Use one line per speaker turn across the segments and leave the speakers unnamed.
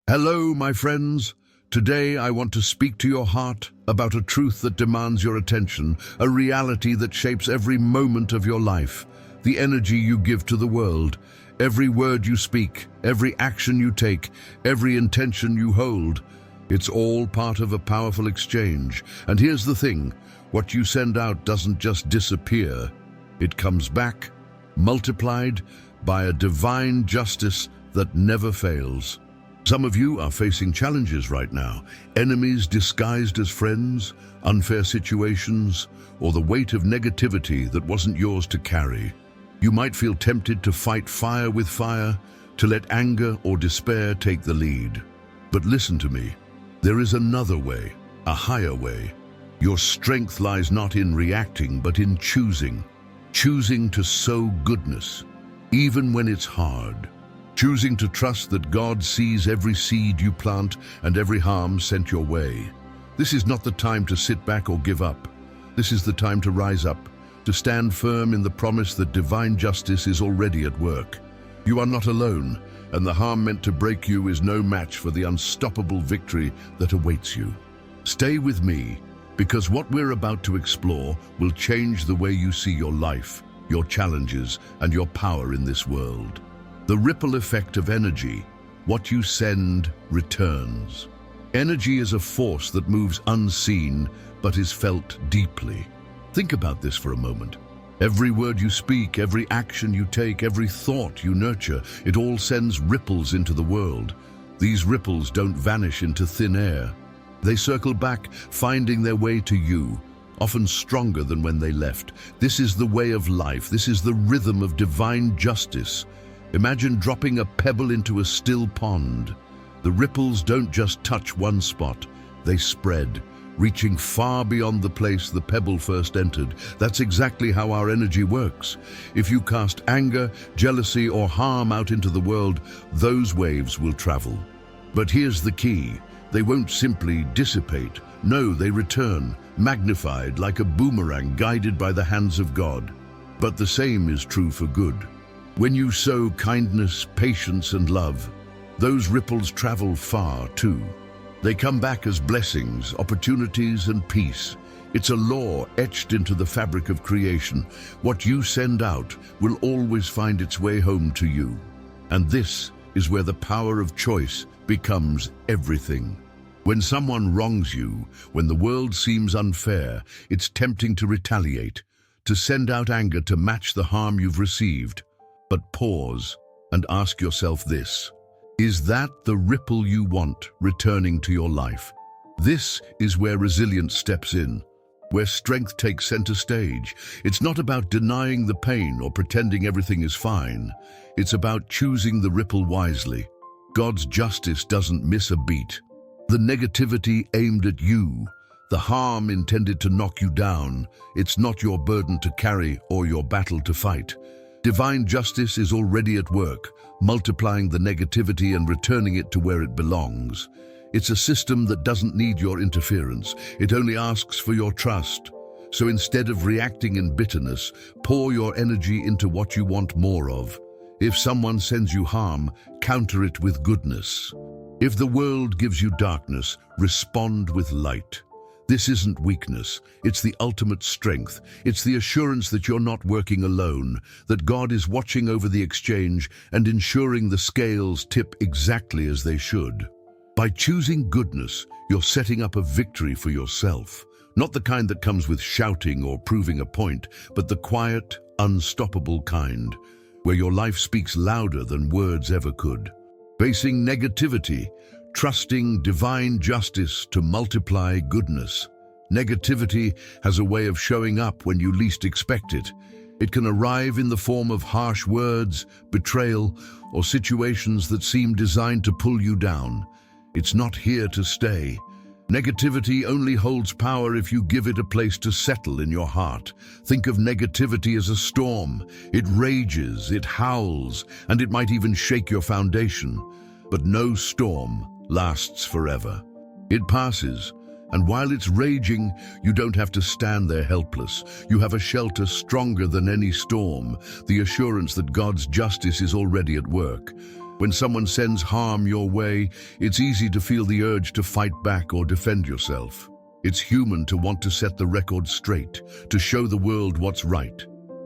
Hello, my friends. Today I want to speak to your heart about a truth that demands your attention, a reality that shapes every moment of your life, the energy you give to the world, every word you speak, every action you take, every intention you hold. It's all part of a powerful exchange. And here's the thing, what you send out doesn't just disappear. It comes back, multiplied by a divine justice that never fails. Some of you are facing challenges right now, enemies disguised as friends, unfair situations, or the weight of negativity that wasn't yours to carry. You might feel tempted to fight fire with fire, to let anger or despair take the lead. But listen to me, there is another way, a higher way. Your strength lies not in reacting, but in choosing to sow goodness, even when it's hard. Choosing to trust that God sees every seed you plant and every harm sent your way. This is not the time to sit back or give up. This is the time to rise up, to stand firm in the promise that divine justice is already at work. You are not alone, and the harm meant to break you is no match for the unstoppable victory that awaits you. Stay with me, because what we're about to explore will change the way you see your life, your challenges, and your power in this world. The ripple effect of energy, what you send returns. Energy is a force that moves unseen but is felt deeply. Think about this for a moment. Every word you speak, every action you take, every thought you nurture, it all sends ripples into the world. These ripples don't vanish into thin air. They circle back, finding their way to you, often stronger than when they left. This is the way of life. This is the rhythm of divine justice. Imagine dropping a pebble into a still pond. The ripples don't just touch one spot, they spread, reaching far beyond the place the pebble first entered. That's exactly how our energy works. If you cast anger, jealousy, or harm out into the world, those waves will travel. But here's the key, they won't simply dissipate. No, they return, magnified like a boomerang guided by the hands of God. But the same is true for good. When you sow kindness, patience, and love, those ripples travel far too. They come back as blessings, opportunities, and peace. It's a law etched into the fabric of creation. What you send out will always find its way home to you. And this is where the power of choice becomes everything. When someone wrongs you, when the world seems unfair, it's tempting to retaliate, to send out anger to match the harm you've received. But pause and ask yourself this. Is that the ripple you want returning to your life? This is where resilience steps in, where strength takes center stage. It's not about denying the pain or pretending everything is fine. It's about choosing the ripple wisely. God's justice doesn't miss a beat. The negativity aimed at you, the harm intended to knock you down, it's not your burden to carry or your battle to fight. Divine justice is already at work, multiplying the negativity and returning it to where it belongs. It's a system that doesn't need your interference. It only asks for your trust. So instead of reacting in bitterness, pour your energy into what you want more of. If someone sends you harm, counter it with goodness. If the world gives you darkness, respond with light. This isn't weakness, it's the ultimate strength. It's the assurance that you're not working alone, that God is watching over the exchange and ensuring the scales tip exactly as they should. By choosing goodness, you're setting up a victory for yourself. Not the kind that comes with shouting or proving a point, but the quiet, unstoppable kind, where your life speaks louder than words ever could. Facing negativity, trusting divine justice to multiply goodness. Negativity has a way of showing up when you least expect it. It can arrive in the form of harsh words, betrayal, or situations that seem designed to pull you down. It's not here to stay. Negativity only holds power if you give it a place to settle in your heart. Think of negativity as a storm. It rages, it howls, and it might even shake your foundation. But no storm lasts forever. It passes, and while it's raging, you don't have to stand there helpless. You have a shelter stronger than any storm, the assurance that God's justice is already at work. When someone sends harm your way, it's easy to feel the urge to fight back or defend yourself. It's human to want to set the record straight, to show the world what's right.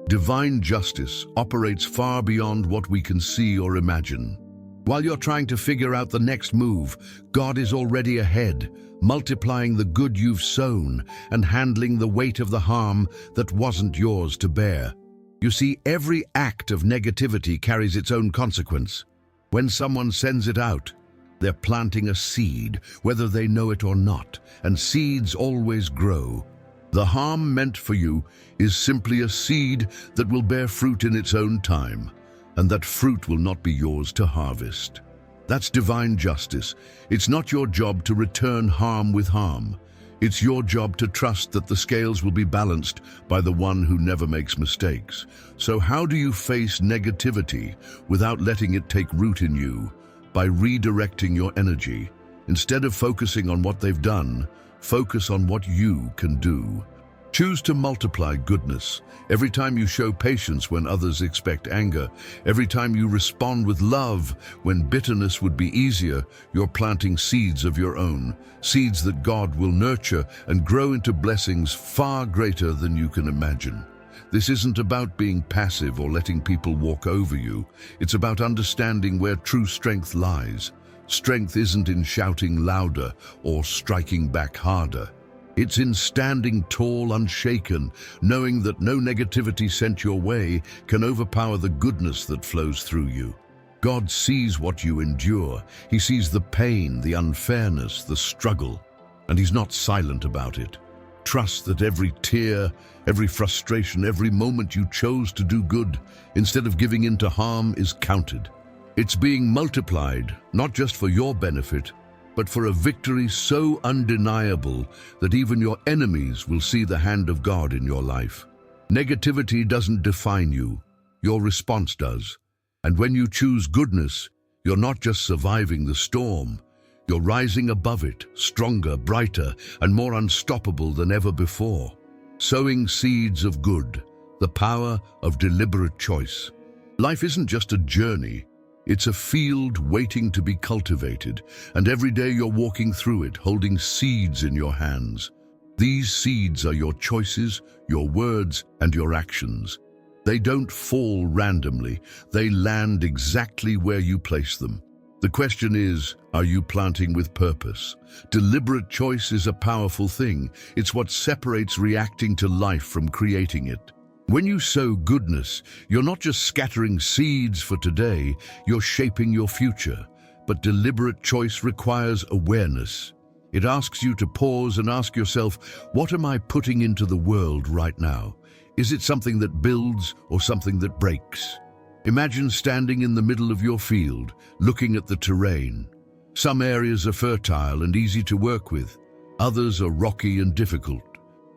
Divine justice operates far beyond what we can see or imagine. While you're trying to figure out the next move, God is already ahead, multiplying the good you've sown and handling the weight of the harm that wasn't yours to bear. You see, every act of negativity carries its own consequence. When someone sends it out, they're planting a seed, whether they know it or not, and seeds always grow. The harm meant for you is simply a seed that will bear fruit in its own time, and that fruit will not be yours to harvest. That's divine justice. It's not your job to return harm with harm. It's your job to trust that the scales will be balanced by the one who never makes mistakes. So how do you face negativity without letting it take root in you? By redirecting your energy. Instead of focusing on what they've done, focus on what you can do. Choose to multiply goodness. Every time you show patience when others expect anger, every time you respond with love when bitterness would be easier, you're planting seeds of your own, seeds that God will nurture and grow into blessings far greater than you can imagine. This isn't about being passive or letting people walk over you. It's about understanding where true strength lies. Strength isn't in shouting louder or striking back harder. It's in standing tall, unshaken, knowing that no negativity sent your way can overpower the goodness that flows through you. God sees what you endure. He sees the pain, the unfairness, the struggle, and He's not silent about it. Trust that every tear, every frustration, every moment you chose to do good instead of giving in to harm is counted. It's being multiplied, not just for your benefit, but for a victory so undeniable that even your enemies will see the hand of God in your life. Negativity doesn't define you, your response does. And when you choose goodness, you're not just surviving the storm, you're rising above it, stronger, brighter, and more unstoppable than ever before. Sowing seeds of good, the power of deliberate choice. Life isn't just a journey, it's a field waiting to be cultivated, and every day you're walking through it, holding seeds in your hands. These seeds are your choices, your words, and your actions. They don't fall randomly, they land exactly where you place them. The question is, are you planting with purpose? Deliberate choice is a powerful thing. It's what separates reacting to life from creating it. When you sow goodness, you're not just scattering seeds for today, you're shaping your future. But deliberate choice requires awareness. It asks you to pause and ask yourself, what am I putting into the world right now? Is it something that builds or something that breaks? Imagine standing in the middle of your field, looking at the terrain. Some areas are fertile and easy to work with. Others are rocky and difficult.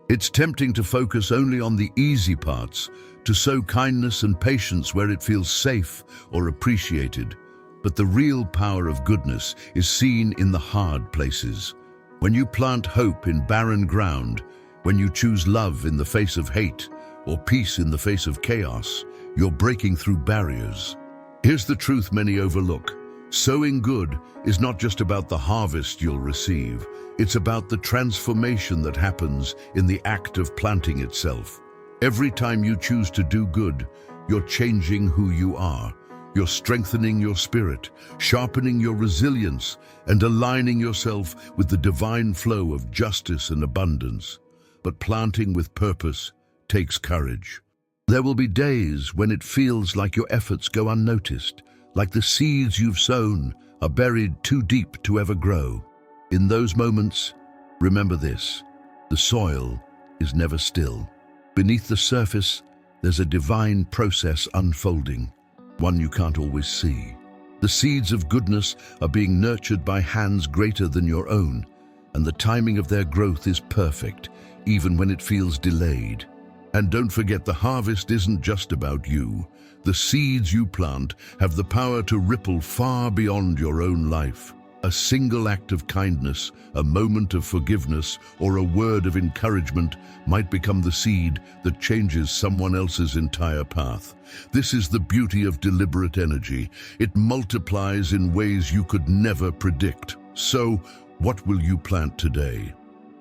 It's tempting to focus only on the easy parts, to sow kindness and patience where it feels safe or appreciated. But the real power of goodness is seen in the hard places. When you plant hope in barren ground, when you choose love in the face of hate, or peace in the face of chaos, you're breaking through barriers. Here's the truth many overlook. Sowing good is not just about the harvest you'll receive. It's about the transformation that happens in the act of planting itself. Every time you choose to do good, you're changing who you are. You're strengthening your spirit, sharpening your resilience, and aligning yourself with the divine flow of justice and abundance. But planting with purpose takes courage. There will be days when it feels like your efforts go unnoticed, like the seeds you've sown are buried too deep to ever grow. In those moments, remember this: the soil is never still. Beneath the surface, there's a divine process unfolding, one you can't always see. The seeds of goodness are being nurtured by hands greater than your own, and the timing of their growth is perfect, even when it feels delayed. And don't forget, the harvest isn't just about you. The seeds you plant have the power to ripple far beyond your own life. A single act of kindness, a moment of forgiveness, or a word of encouragement might become the seed that changes someone else's entire path. This is the beauty of deliberate energy. It multiplies in ways you could never predict. So, what will you plant today?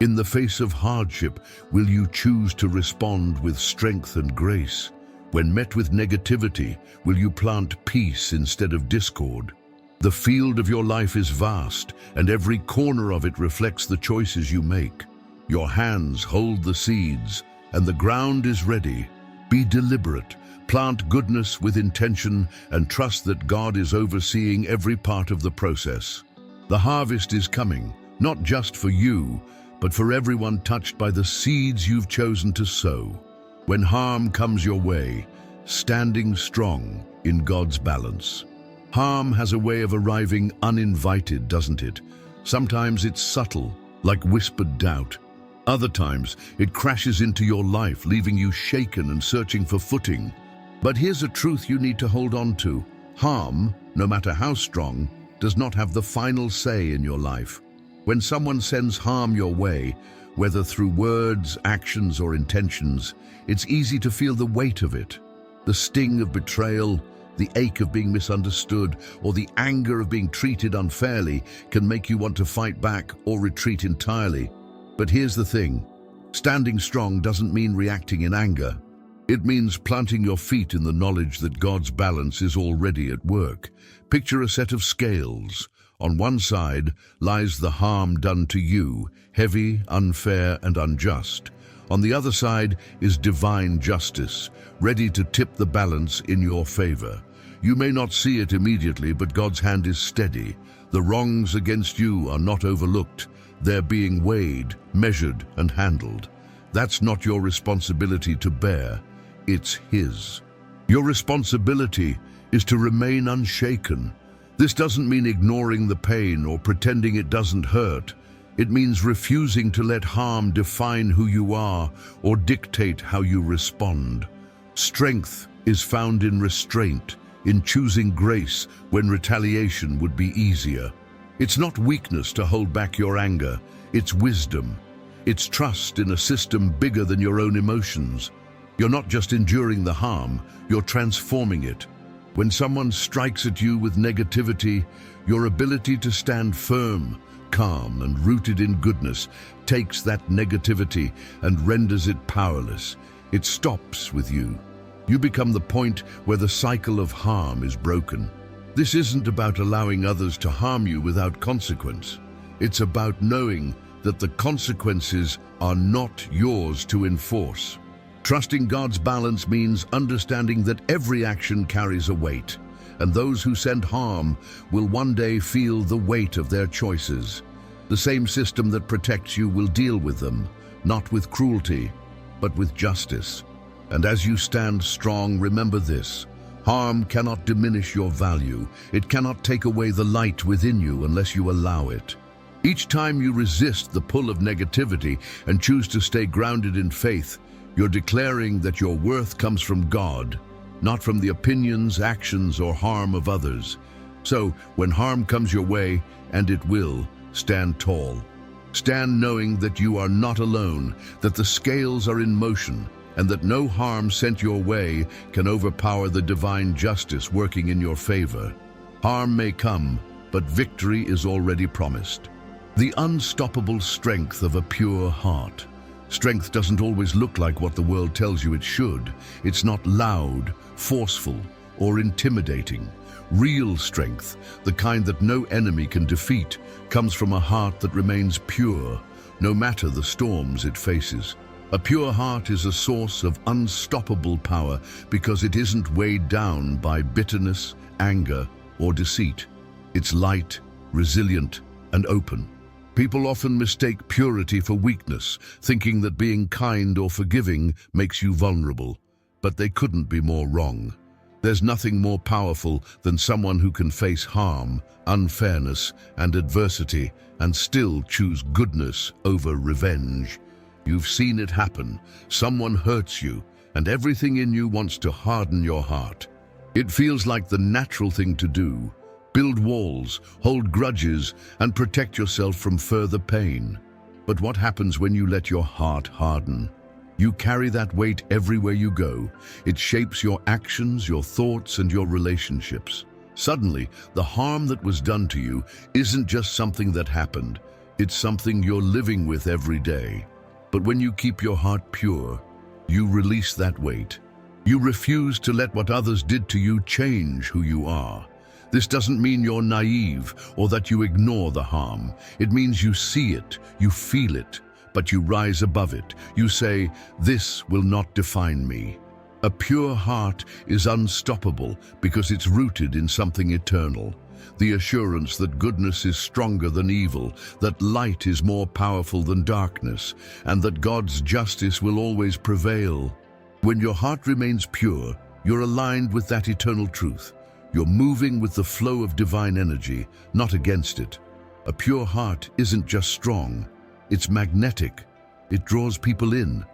In the face of hardship, will you choose to respond with strength and grace? When met with negativity, will you plant peace instead of discord? The field of your life is vast, and every corner of it reflects the choices you make. Your hands hold the seeds, and the ground is ready. Be deliberate, plant goodness with intention, and trust that God is overseeing every part of the process. The harvest is coming, not just for you, but for everyone touched by the seeds you've chosen to sow. When harm comes your way, standing strong in God's balance. Harm has a way of arriving uninvited, doesn't it? Sometimes it's subtle, like whispered doubt. Other times, it crashes into your life, leaving you shaken and searching for footing. But here's a truth you need to hold on to. Harm, no matter how strong, does not have the final say in your life. When someone sends harm your way, whether through words, actions, or intentions, it's easy to feel the weight of it. The sting of betrayal, the ache of being misunderstood, or the anger of being treated unfairly can make you want to fight back or retreat entirely. But here's the thing. Standing strong doesn't mean reacting in anger. It means planting your feet in the knowledge that God's balance is already at work. Picture a set of scales. On one side lies the harm done to you, heavy, unfair, and unjust. On the other side is divine justice, ready to tip the balance in your favor. You may not see it immediately, but God's hand is steady. The wrongs against you are not overlooked. They're being weighed, measured, and handled. That's not your responsibility to bear. It's His. Your responsibility is to remain unshaken. This doesn't mean ignoring the pain or pretending it doesn't hurt. It means refusing to let harm define who you are or dictate how you respond. Strength is found in restraint, in choosing grace when retaliation would be easier. It's not weakness to hold back your anger, it's wisdom. It's trust in a system bigger than your own emotions. You're not just enduring the harm, you're transforming it. When someone strikes at you with negativity, your ability to stand firm, calm, and rooted in goodness takes that negativity and renders it powerless. It stops with you. You become the point where the cycle of harm is broken. This isn't about allowing others to harm you without consequence. It's about knowing that the consequences are not yours to enforce. Trusting God's balance means understanding that every action carries a weight, and those who send harm will one day feel the weight of their choices. The same system that protects you will deal with them, not with cruelty, but with justice. And as you stand strong, remember this: harm cannot diminish your value. It cannot take away the light within you unless you allow it. Each time you resist the pull of negativity and choose to stay grounded in faith, you're declaring that your worth comes from God, not from the opinions, actions, or harm of others. So, when harm comes your way, and it will, stand tall. Stand knowing that you are not alone, that the scales are in motion, and that no harm sent your way can overpower the divine justice working in your favor. Harm may come, but victory is already promised. The unstoppable strength of a pure heart. Strength doesn't always look like what the world tells you it should. It's not loud, forceful, or intimidating. Real strength, the kind that no enemy can defeat, comes from a heart that remains pure, no matter the storms it faces. A pure heart is a source of unstoppable power because it isn't weighed down by bitterness, anger, or deceit. It's light, resilient, and open. People often mistake purity for weakness, thinking that being kind or forgiving makes you vulnerable. But they couldn't be more wrong. There's nothing more powerful than someone who can face harm, unfairness, and adversity and still choose goodness over revenge. You've seen it happen. Someone hurts you, and everything in you wants to harden your heart. It feels like the natural thing to do, build walls, hold grudges, and protect yourself from further pain. But what happens when you let your heart harden? You carry that weight everywhere you go. It shapes your actions, your thoughts, and your relationships. Suddenly, the harm that was done to you isn't just something that happened. It's something you're living with every day. But when you keep your heart pure, you release that weight. You refuse to let what others did to you change who you are. This doesn't mean you're naive or that you ignore the harm. It means you see it, you feel it, but you rise above it. You say, "This will not define me." A pure heart is unstoppable because it's rooted in something eternal. The assurance that goodness is stronger than evil, that light is more powerful than darkness, and that God's justice will always prevail. When your heart remains pure, you're aligned with that eternal truth. You're moving with the flow of divine energy, not against it. A pure heart isn't just strong, it's magnetic. It draws people in.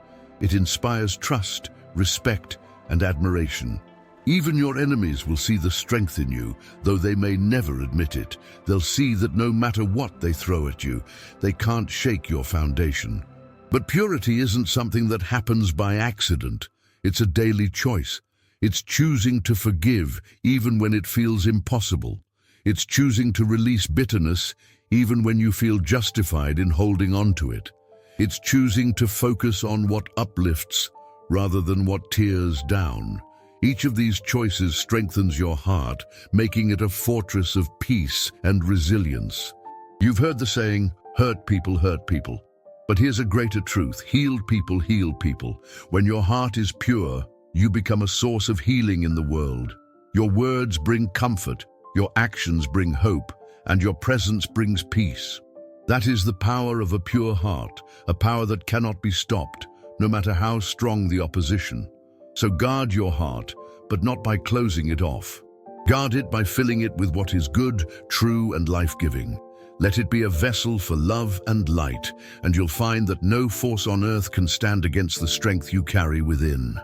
It inspires trust, respect, and admiration. Even your enemies will see the strength in you, though they may never admit it. They'll see that no matter what they throw at you, they can't shake your foundation. But purity isn't something that happens by accident. It's a daily choice. It's choosing to forgive even when it feels impossible. It's choosing to release bitterness even when you feel justified in holding on to it. It's choosing to focus on what uplifts rather than what tears down. Each of these choices strengthens your heart, making it a fortress of peace and resilience. You've heard the saying, hurt people hurt people. But here's a greater truth, healed people heal people. When your heart is pure, you become a source of healing in the world. Your words bring comfort, your actions bring hope, and your presence brings peace. That is the power of a pure heart, a power that cannot be stopped, no matter how strong the opposition. So guard your heart, but not by closing it off. Guard it by filling it with what is good, true, and life-giving. Let it be a vessel for love and light, and you'll find that no force on earth can stand against the strength you carry within.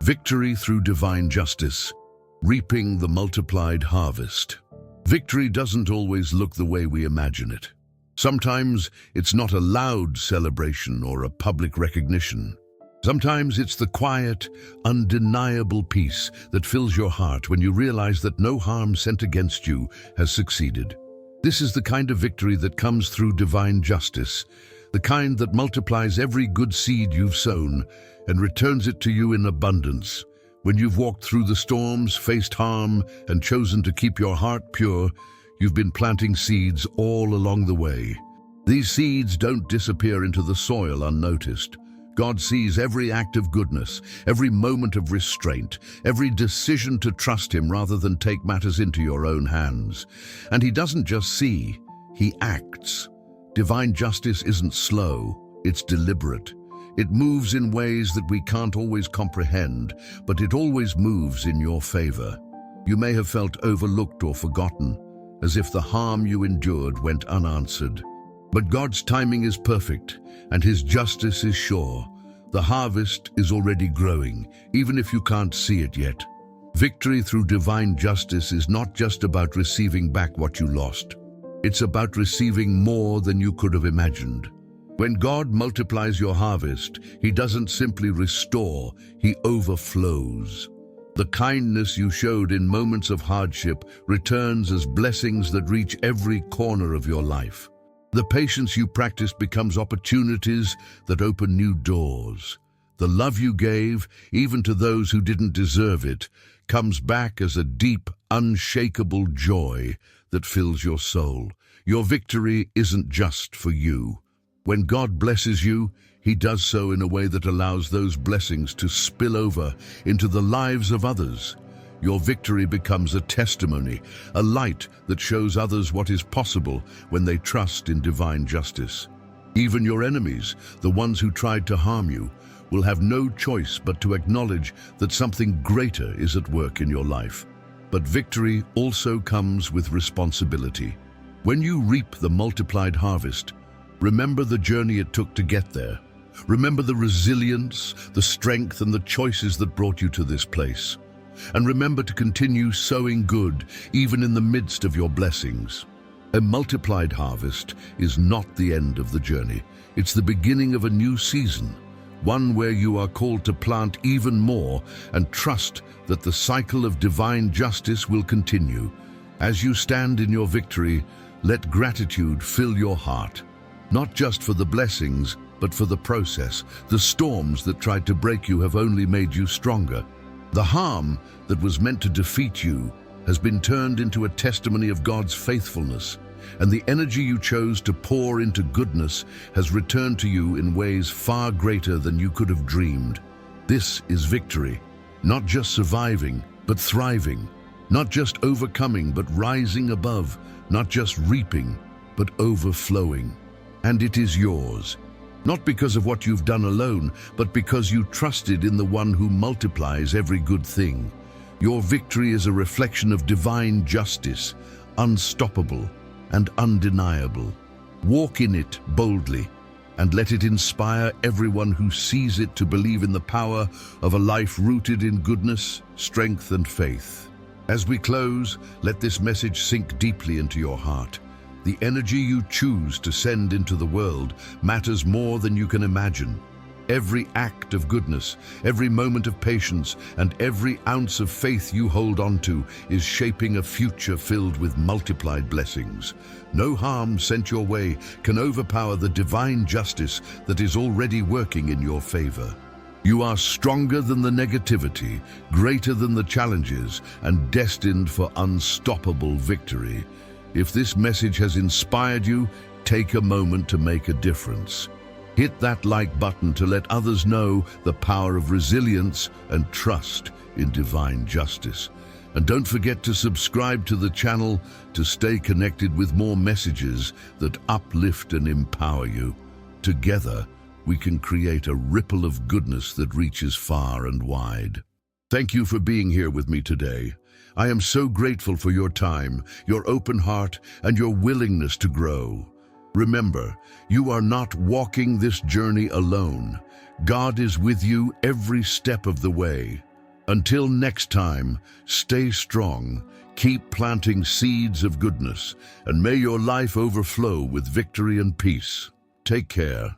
Victory through divine justice, reaping the multiplied harvest. Victory doesn't always look the way we imagine it. Sometimes it's not a loud celebration or a public recognition. Sometimes it's the quiet, undeniable peace that fills your heart when you realize that no harm sent against you has succeeded. This is the kind of victory that comes through divine justice, the kind that multiplies every good seed you've sown and returns it to you in abundance. When you've walked through the storms, faced harm, and chosen to keep your heart pure, you've been planting seeds all along the way. These seeds don't disappear into the soil unnoticed. God sees every act of goodness, every moment of restraint, every decision to trust Him rather than take matters into your own hands. And He doesn't just see, He acts. Divine justice isn't slow, it's deliberate. It moves in ways that we can't always comprehend, but it always moves in your favor. You may have felt overlooked or forgotten, as if the harm you endured went unanswered. But God's timing is perfect, and His justice is sure. The harvest is already growing, even if you can't see it yet. Victory through divine justice is not just about receiving back what you lost. It's about receiving more than you could have imagined. When God multiplies your harvest, He doesn't simply restore, He overflows. The kindness you showed in moments of hardship returns as blessings that reach every corner of your life. The patience you practiced becomes opportunities that open new doors. The love you gave, even to those who didn't deserve it, comes back as a deep, unshakable joy that fills your soul. Your victory isn't just for you. When God blesses you, He does so in a way that allows those blessings to spill over into the lives of others. Your victory becomes a testimony, a light that shows others what is possible when they trust in divine justice. Even your enemies, the ones who tried to harm you, will have no choice but to acknowledge that something greater is at work in your life. But victory also comes with responsibility. When you reap the multiplied harvest, remember the journey it took to get there. Remember the resilience, the strength, and the choices that brought you to this place. and remember to continue sowing good even in the midst of your blessings. A multiplied harvest is not the end of the journey. It's the beginning of a new season, one where you are called to plant even more and trust that the cycle of divine justice will continue. As you stand in your victory, let gratitude fill your heart, not just for the blessings, but for the process. The storms that tried to break you have only made you stronger. The harm that was meant to defeat you has been turned into a testimony of God's faithfulness, and the energy you chose to pour into goodness has returned to you in ways far greater than you could have dreamed. This is victory, not just surviving, but thriving, not just overcoming, but rising above, not just reaping, but overflowing. And it is yours, not because of what you've done alone, but because you trusted in the one who multiplies every good thing. Your victory is a reflection of divine justice, unstoppable and undeniable. Walk in it boldly and let it inspire everyone who sees it to believe in the power of a life rooted in goodness, strength, and faith. As we close, let this message sink deeply into your heart. The energy you choose to send into the world matters more than you can imagine. Every act of goodness, every moment of patience, and every ounce of faith you hold onto is shaping a future filled with multiplied blessings. No harm sent your way can overpower the divine justice that is already working in your favor. You are stronger than the negativity, greater than the challenges, and destined for unstoppable victory. If this message has inspired you, take a moment to make a difference. Hit that like button to let others know the power of resilience and trust in divine justice. And don't forget to subscribe to the channel to stay connected with more messages that uplift and empower you. Together, we can create a ripple of goodness that reaches far and wide. Thank you for being here with me today. I am so grateful for your time, your open heart, and your willingness to grow. Remember, you are not walking this journey alone. God is with you every step of the way. Until next time, stay strong, keep planting seeds of goodness, and may your life overflow with victory and peace. Take care.